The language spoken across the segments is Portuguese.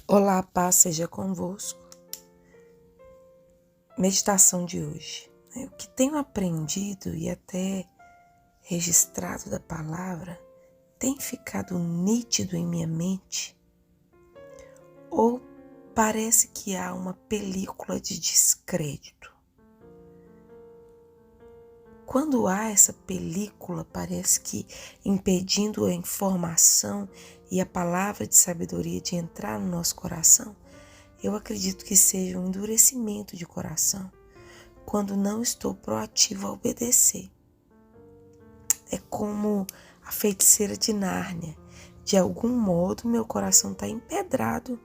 Olá, a paz seja convosco. Meditação de hoje. O que tenho aprendido e até registrado da palavra tem ficado nítido em minha mente? Ou parece que há uma película de descrédito? Quando há essa película, parece que impedindo a informação e a palavra de sabedoria de entrar no nosso coração, eu acredito que seja um endurecimento de coração, quando não estou proativo a obedecer. É como a feiticeira de Nárnia. De algum modo, meu coração está empedrado.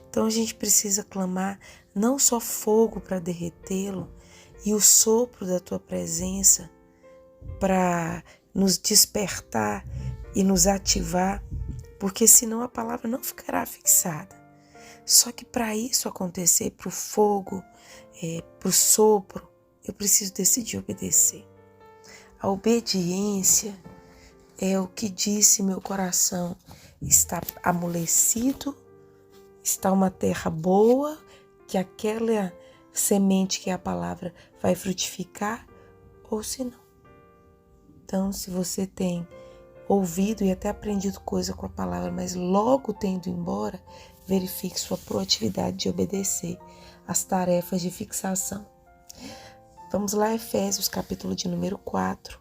Então a gente precisa clamar não só fogo para derretê-lo e o sopro da tua presença para nos despertar e nos ativar, porque senão a palavra não ficará fixada. Só que para isso acontecer, para o fogo, para o sopro, eu preciso decidir obedecer. A obediência é o que disse meu coração: está amolecido, está uma terra boa, que aquela semente que é a palavra vai frutificar, ou se não. Então, se você tem ouvido e até aprendido coisa com a palavra, mas logo tendo embora, verifique sua proatividade de obedecer às tarefas de fixação. Vamos lá, Efésios, capítulo de número 4.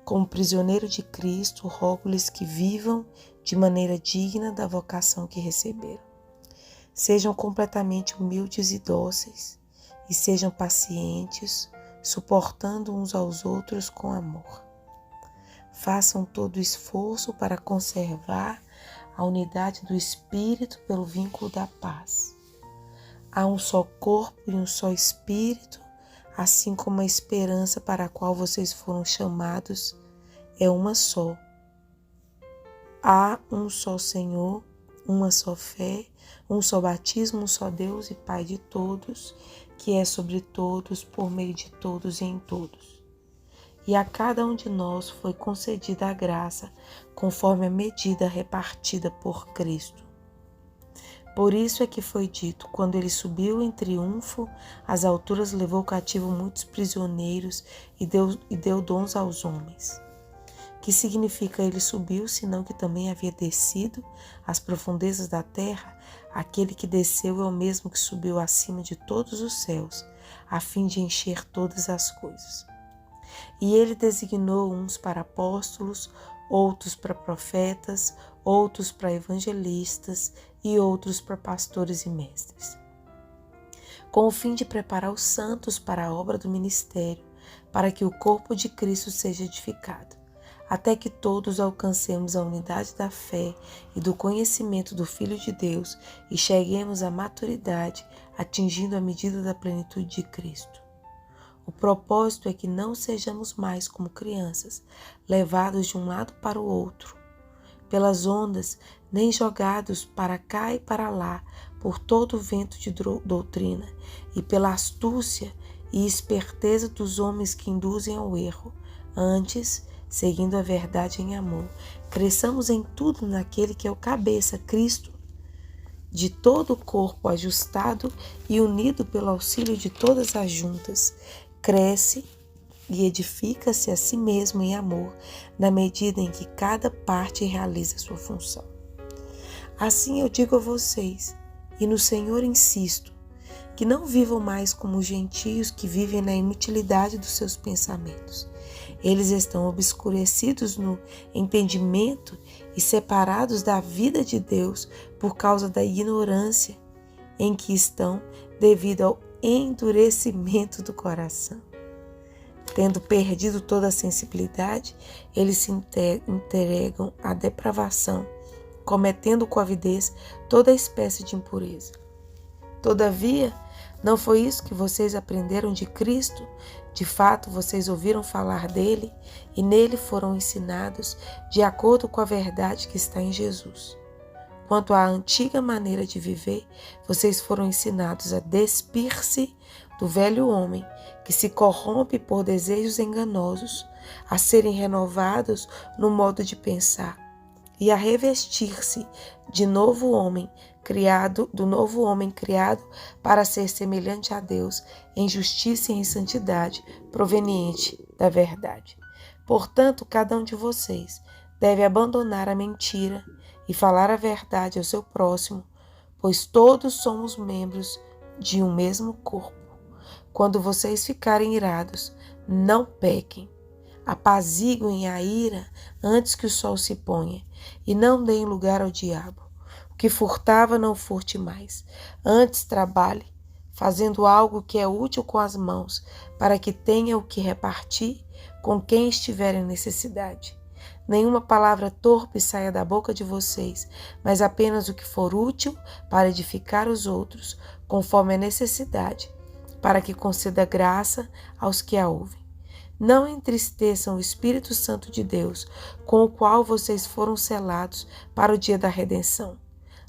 Como prisioneiro de Cristo, rogo-lhes que vivam de maneira digna da vocação que receberam. Sejam completamente humildes e dóceis, e sejam pacientes, suportando uns aos outros com amor. Façam todo o esforço para conservar a unidade do Espírito pelo vínculo da paz. Há um só corpo e um só Espírito, assim como a esperança para a qual vocês foram chamados é uma só. Há um só Senhor, uma só fé, um só batismo, um só Deus e Pai de todos, que é sobre todos, por meio de todos e em todos. E a cada um de nós foi concedida a graça, conforme a medida repartida por Cristo. Por isso é que foi dito: quando ele subiu em triunfo, às alturas levou cativo muitos prisioneiros e deu dons aos homens. Que significa ele subiu, senão que também havia descido às profundezas da terra? Aquele que desceu é o mesmo que subiu acima de todos os céus, a fim de encher todas as coisas. E ele designou uns para apóstolos, outros para profetas, outros para evangelistas e outros para pastores e mestres, com o fim de preparar os santos para a obra do ministério, para que o corpo de Cristo seja edificado, até que todos alcancemos a unidade da fé e do conhecimento do Filho de Deus e cheguemos à maturidade, atingindo a medida da plenitude de Cristo. O propósito é que não sejamos mais como crianças, levados de um lado para o outro, pelas ondas, nem jogados para cá e para lá, por todo o vento de doutrina, e pela astúcia e esperteza dos homens que induzem ao erro. Antes, seguindo a verdade em amor, cresçamos em tudo naquele que é o cabeça, Cristo, de todo o corpo ajustado e unido pelo auxílio de todas as juntas, cresce e edifica-se a si mesmo em amor, na medida em que cada parte realiza sua função. Assim eu digo a vocês, e no Senhor insisto, que não vivam mais como os gentios que vivem na inutilidade dos seus pensamentos. Eles estão obscurecidos no entendimento e separados da vida de Deus por causa da ignorância em que estão devido ao endurecimento do coração. Tendo perdido toda a sensibilidade, eles se entregam à depravação, cometendo com avidez toda espécie de impureza. Todavia, não foi isso que vocês aprenderam de Cristo? De fato, vocês ouviram falar dele e nele foram ensinados de acordo com a verdade que está em Jesus. Quanto à antiga maneira de viver, vocês foram ensinados a despir-se do velho homem, que se corrompe por desejos enganosos, a serem renovados no modo de pensar e a revestir-se do novo homem criado para ser semelhante a Deus em justiça e em santidade proveniente da verdade. Portanto, cada um de vocês deve abandonar a mentira e falar a verdade ao seu próximo, pois todos somos membros de um mesmo corpo. Quando vocês ficarem irados, não pequem. Apaziguem a ira antes que o sol se ponha, e não deem lugar ao diabo. O que furtava, não furte mais. Antes trabalhe, fazendo algo que é útil com as mãos, para que tenha o que repartir com quem estiver em necessidade. Nenhuma palavra torpe saia da boca de vocês, mas apenas o que for útil para edificar os outros, conforme a necessidade, para que conceda graça aos que a ouvem. Não entristeçam o Espírito Santo de Deus, com o qual vocês foram selados para o dia da redenção.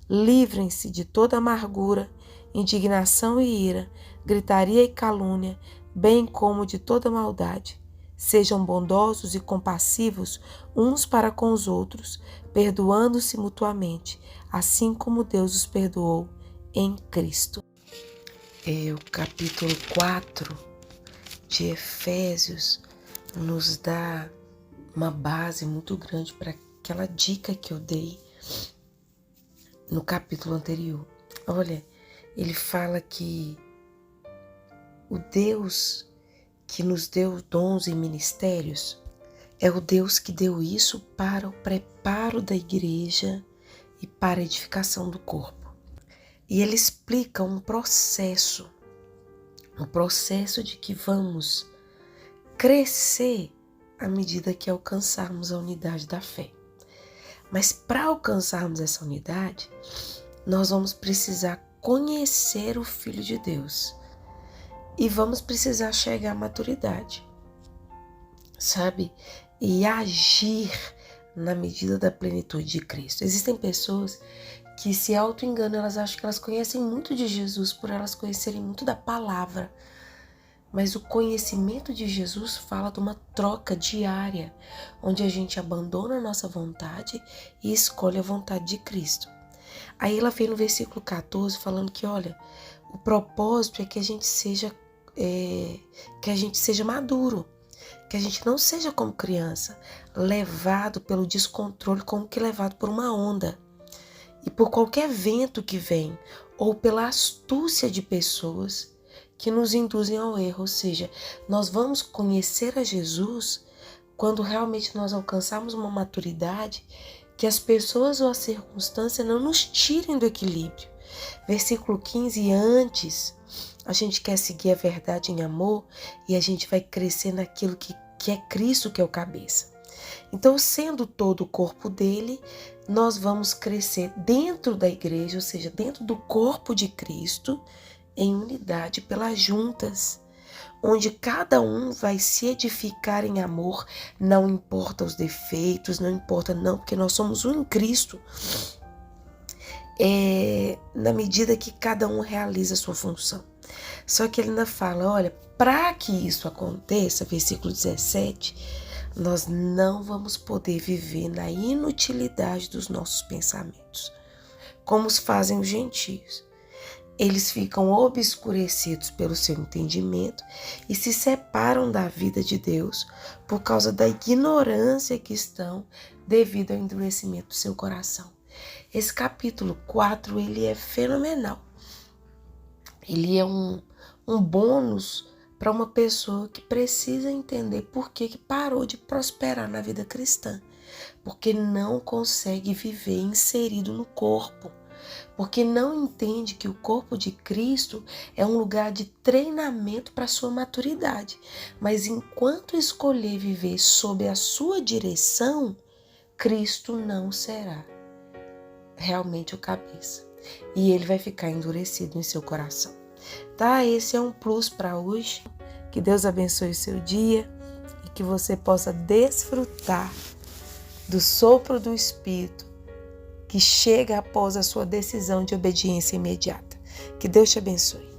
Livrem-se de toda amargura, indignação e ira, gritaria e calúnia, bem como de toda maldade. Sejam bondosos e compassivos uns para com os outros, perdoando-se mutuamente, assim como Deus os perdoou em Cristo. O capítulo 4 de Efésios nos dá uma base muito grande para aquela dica que eu dei no capítulo anterior. Olha, ele fala que o Deus que nos deu dons e ministérios é o Deus que deu isso para o preparo da igreja e para a edificação do corpo. E ele explica um processo de que vamos crescer à medida que alcançarmos a unidade da fé. Mas para alcançarmos essa unidade, nós vamos precisar conhecer o Filho de Deus e vamos precisar chegar à maturidade, sabe? E agir na medida da plenitude de Cristo. Existem pessoas que se auto-enganam, elas acham que elas conhecem muito de Jesus por elas conhecerem muito da palavra. Mas o conhecimento de Jesus fala de uma troca diária, onde a gente abandona a nossa vontade e escolhe a vontade de Cristo. Aí ela vem no versículo 14 falando que, olha, o propósito é que a gente seja maduro, que a gente não seja como criança, levado pelo descontrole, como que levado por uma onda. E por qualquer vento que vem, ou pela astúcia de pessoas que nos induzem ao erro. Ou seja, nós vamos conhecer a Jesus quando realmente nós alcançarmos uma maturidade que as pessoas ou a circunstância não nos tirem do equilíbrio. Versículo 15, antes a gente quer seguir a verdade em amor e a gente vai crescer naquilo que é Cristo, que é o cabeça. Então, sendo todo o corpo dele, nós vamos crescer dentro da igreja, ou seja, dentro do corpo de Cristo, em unidade pelas juntas, onde cada um vai se edificar em amor, não importa os defeitos, não importa não, porque nós somos um em Cristo, na medida que cada um realiza a sua função. Só que ele ainda fala, olha, para que isso aconteça, versículo 17, nós não vamos poder viver na inutilidade dos nossos pensamentos, como os fazem os gentios. Eles ficam obscurecidos pelo seu entendimento e se separam da vida de Deus por causa da ignorância que estão devido ao endurecimento do seu coração. Esse capítulo 4, ele é fenomenal. Ele é um bônus para uma pessoa que precisa entender por que parou de prosperar na vida cristã. Porque não consegue viver inserido no corpo. Porque não entende que o corpo de Cristo é um lugar de treinamento para a sua maturidade. Mas enquanto escolher viver sob a sua direção, Cristo não será realmente o cabeça. E ele vai ficar endurecido em seu coração. Tá? Esse é um plus para hoje. Que Deus abençoe o seu dia e que você possa desfrutar do sopro do Espírito que chega após a sua decisão de obediência imediata. Que Deus te abençoe.